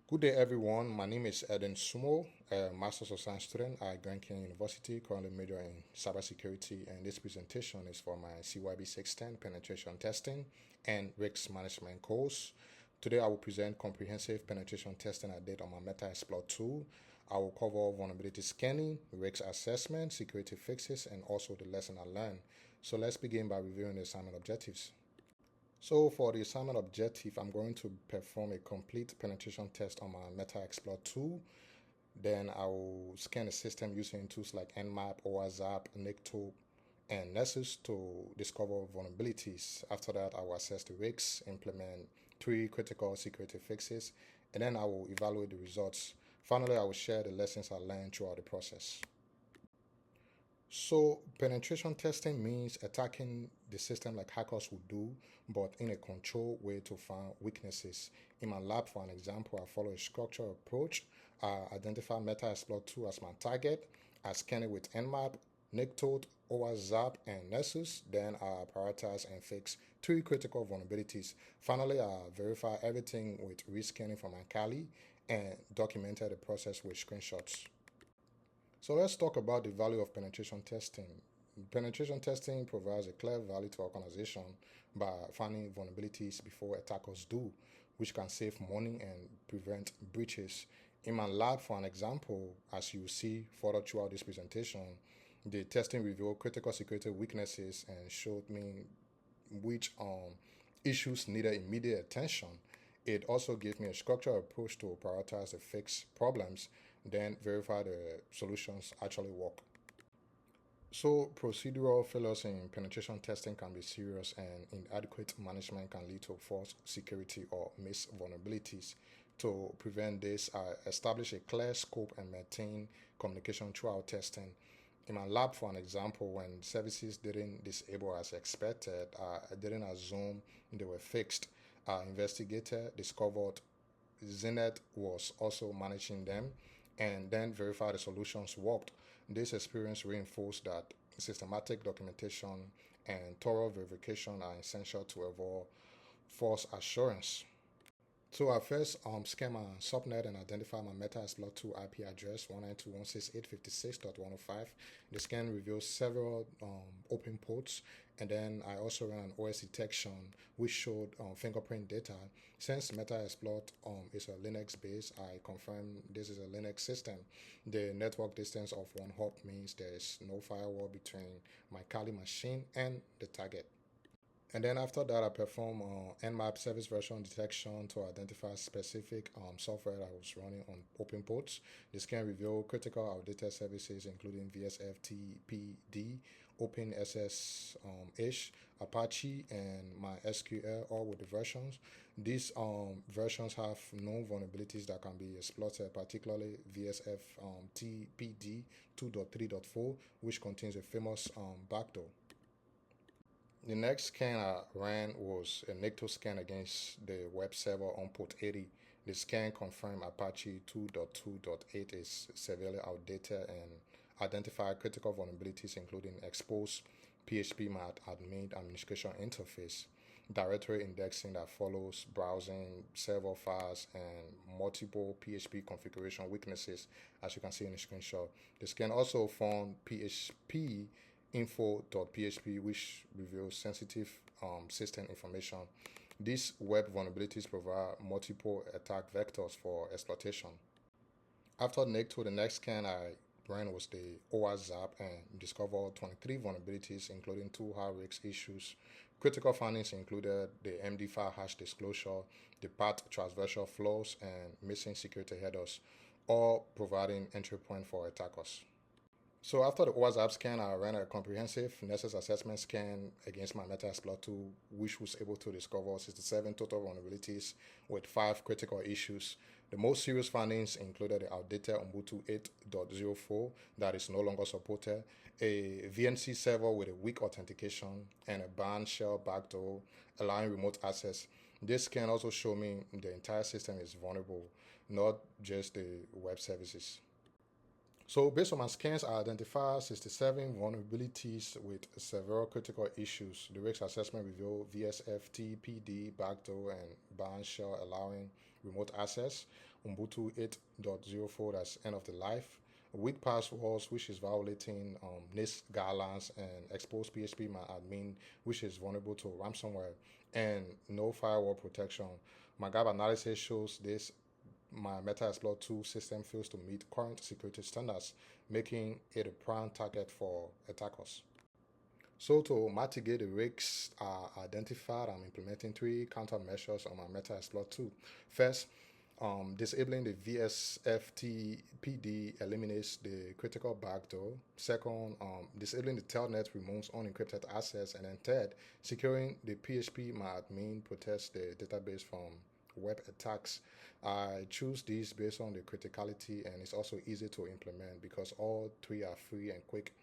Good day, everyone. My name is Eden Sumo, a Master's of Science student at Grand Canyon University, currently major in cybersecurity. And this presentation is for my CYB 610 penetration testing and risk management course. Today, I will present comprehensive penetration testing I did on my MetaXplore tool. I will cover vulnerability scanning, risk assessment, security fixes, and also the lesson I learned. So let's begin by reviewing the assignment objectives. So for the assignment objective, I'm going to perform a complete penetration test on my MetaXplore tool. Then I will scan the system using tools like Nmap, OWASP, Nikto, and Nessus to discover vulnerabilities. After that, I will assess the risks, implement 3 critical security fixes, and then I will evaluate the results. Finally, I will share the lessons I learned throughout the process. So, penetration testing means attacking the system like hackers would do, but in a controlled way to find weaknesses. In my lab, for an example, I follow a structured approach. I identify MetaXplore 2 as my target. I scan it with Nmap, Nikto, OWASP, and Nessus. Then I prioritize and fix 3 critical vulnerabilities. Finally, I verify everything with rescanning from Akali and documented the process with screenshots. So let's talk about the value of penetration testing. Penetration testing provides a clear value to organization by finding vulnerabilities before attackers do, which can save money and prevent breaches. In my lab, for an example, as you see further throughout this presentation, the testing revealed critical security weaknesses and showed me which issues needed immediate attention. It also gave me a structured approach to prioritize the fix problems, then verify the solutions actually work. So, procedural failures in penetration testing can be serious, and inadequate management can lead to false security or missed vulnerabilities. To prevent this, I establish a clear scope and maintain communication throughout testing. In my lab, for an example, when services didn't disable as expected, I didn't assume they were fixed. Our investigator discovered Zenith was also managing them and then verified the solutions worked. This experience reinforced that systematic documentation and thorough verification are essential to avoid false assurance. So I first scan my subnet and identify my MetaXplore 2 IP address 192.168.56.105. The scan reveals several open ports, and then I also ran OS detection, which showed fingerprint data. Since MetaXplore is a Linux base, I confirm this is a Linux system. The network distance of one hop means there is no firewall between my Kali machine and the target. And then after that, I perform Nmap service version detection to identify specific software that was running on open ports. This can reveal critical outdated services, including VSFTPD, OpenSSH, Apache, and MySQL, all with the versions. These versions have known vulnerabilities that can be exploited, particularly VSFTPD 2.3.4, which contains a famous backdoor. The next scan I ran was a Nikto scan against the web server on port 80. The scan confirmed Apache 2.2.8 is severely outdated and identified critical vulnerabilities, including exposed PHP admin administration interface, directory indexing that follows browsing, server files, and multiple PHP configuration weaknesses, as you can see in the screenshot. The scan also found PHP info.php, which reveals sensitive system information. These web vulnerabilities provide multiple attack vectors for exploitation. After Nikto, the next scan I ran was the OWASP and discovered 23 vulnerabilities, including 2 high-risk issues. Critical findings included the MD5 hash disclosure, the path transversal flaws, and missing security headers, all providing entry point for attackers. So after the OWASP scan, I ran a comprehensive Nessus assessment scan against my MetaXplore 2, which was able to discover 67 total vulnerabilities with 5 critical issues. The most serious findings included the outdated Ubuntu 8.04 that is no longer supported, a VNC server with a weak authentication, and a banned shell backdoor allowing remote access. This can also show me the entire system is vulnerable, not just the web services. So based on my scans, I identified 67 vulnerabilities with several critical issues. The risk assessment revealed VSFT, PD, backdoor, and ban shell allowing remote access. Ubuntu 8.04, that's end of the life. Weak passwords, which is violating NIST guidelines, and exposed PHP my admin, which is vulnerable to ransomware, and no firewall protection. My gap analysis shows this my Metasploit 2 system fails to meet current security standards, making it a prime target for attackers. So to mitigate the risks identified, I'm implementing three countermeasures on my Metasploit 2. First, disabling the VSFT PD eliminates the critical backdoor. Second, disabling the telnet removes unencrypted access. And then third, securing the PHP myadmin protects the database from web attacks. I choose these based on the criticality, and it's also easy to implement because all three are free and quick.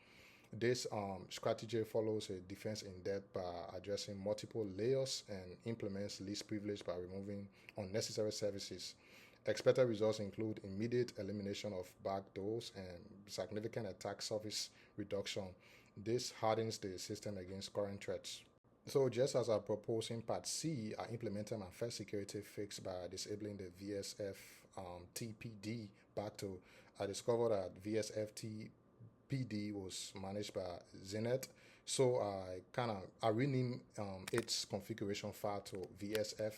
This strategy follows a defense in depth by addressing multiple layers and implements least privilege by removing unnecessary services. Expected results include immediate elimination of backdoors and significant attack surface reduction. This hardens the system against current threats. So just as I proposed in Part C, I implemented my first security fix by disabling the VSF TPD backdoor. I discovered that VSF TPD was managed by Zenith, so I renamed its configuration file to VSF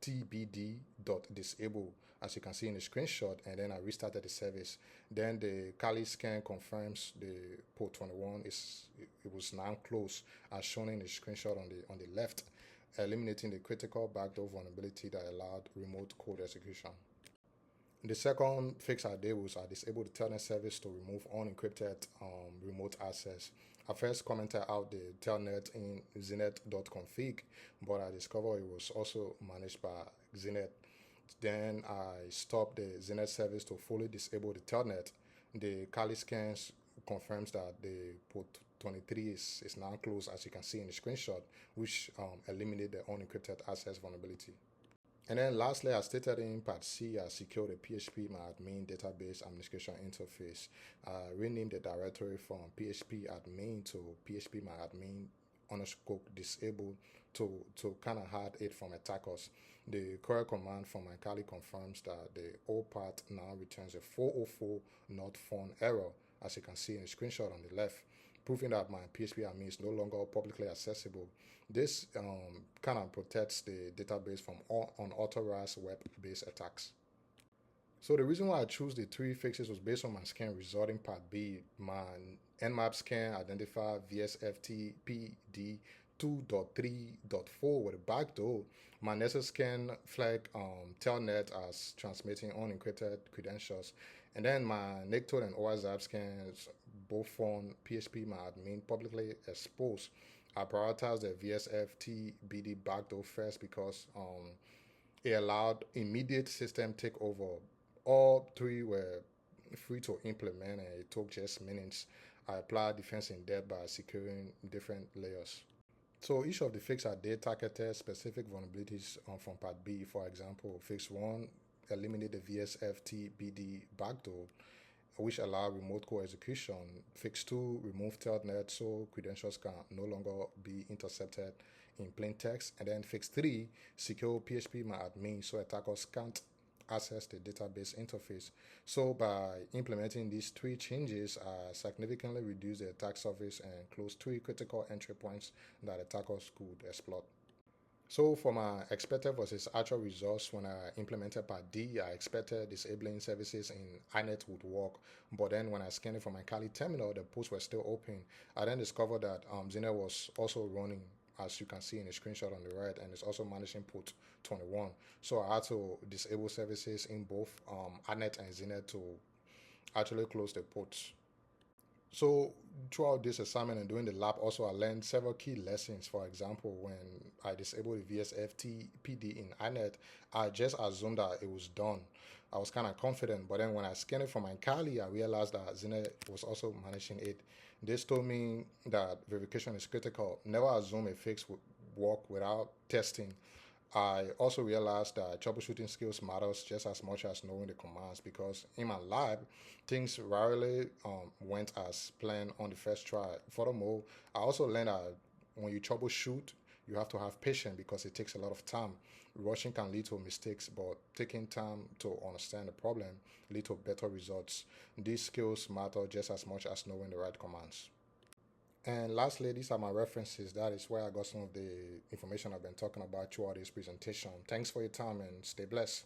tbd.disable, as you can see in the screenshot, and then I restarted the service. Then the Kali scan confirms the port 21 it was now closed, as shown in the screenshot on the left, eliminating the critical backdoor vulnerability that allowed remote code execution. The second fix I did was I disabled the telnet service to remove unencrypted remote access. I first commented out the telnet in zenith.config, but I discovered it was also managed by Zenith. Then I stopped the Zenith service to fully disable the telnet. The Kali scans confirms that the port 23 is now closed, as you can see in the screenshot, which eliminated the unencrypted access vulnerability. And then lastly, as stated in Part C, I secured the PHP myadmin database administration interface. I renamed the directory from PHP admin to PHP myadmin underscore disabled to kind of hide it from attackers. The correct command from my Kali confirms that the old path now returns a 404 not found error, as you can see in the screenshot on the left, proving that my PHP admin is no longer publicly accessible. This kind of protects the database from unauthorized web-based attacks. So the reason why I chose the three fixes was based on my scan result in Part B. My Nmap scan identified VSFT PD 2.3.4 with a backdoor. My Nessus scan flagged Telnet as transmitting unencrypted credentials. And then my Nectode and OWASP scans both found PHP myadmin publicly exposed. I prioritized the VSFT BD backdoor first because it allowed immediate system takeover. All three were free to implement, and it took just minutes. I applied defense in depth by securing different layers. So each of the fixes I did targeted specific vulnerabilities from Part B. For example, fix 1 eliminate the VSFT BD backdoor, which allow remote code execution. Fix 2 remove telnet so credentials can no longer be intercepted in plain text. And then fix 3 secure PHP myadmin so attackers can't access the database interface. So by implementing these three changes, I significantly reduced the attack surface and closed 3 critical entry points that attackers could exploit. So for my expected versus actual results, when I implemented Part D, I expected disabling services in iNet would work. But then when I scanned it from my Kali terminal, the ports were still open. I then discovered that Zenith was also running, as you can see in the screenshot on the right, and it's also managing port 21. So I had to disable services in both iNet and Zenith to actually close the ports. So throughout this assignment and during the lab, also I learned several key lessons. For example, when I disabled the VSFT PD in iNet, I just assumed that it was done. I was kind of confident, but then when I scanned it from my Kali, I realized that Zenith was also managing it. This told me that verification is critical. Never assume a fix would work without testing. I also realized that troubleshooting skills matters just as much as knowing the commands because in my lab, things rarely went as planned on the first try. Furthermore, I also learned that when you troubleshoot, you have to have patience because it takes a lot of time. Rushing can lead to mistakes, but taking time to understand the problem lead to better results. These skills matter just as much as knowing the right commands. And lastly, these are my references. That is where I got some of the information I've been talking about throughout this presentation. Thanks for your time and stay blessed.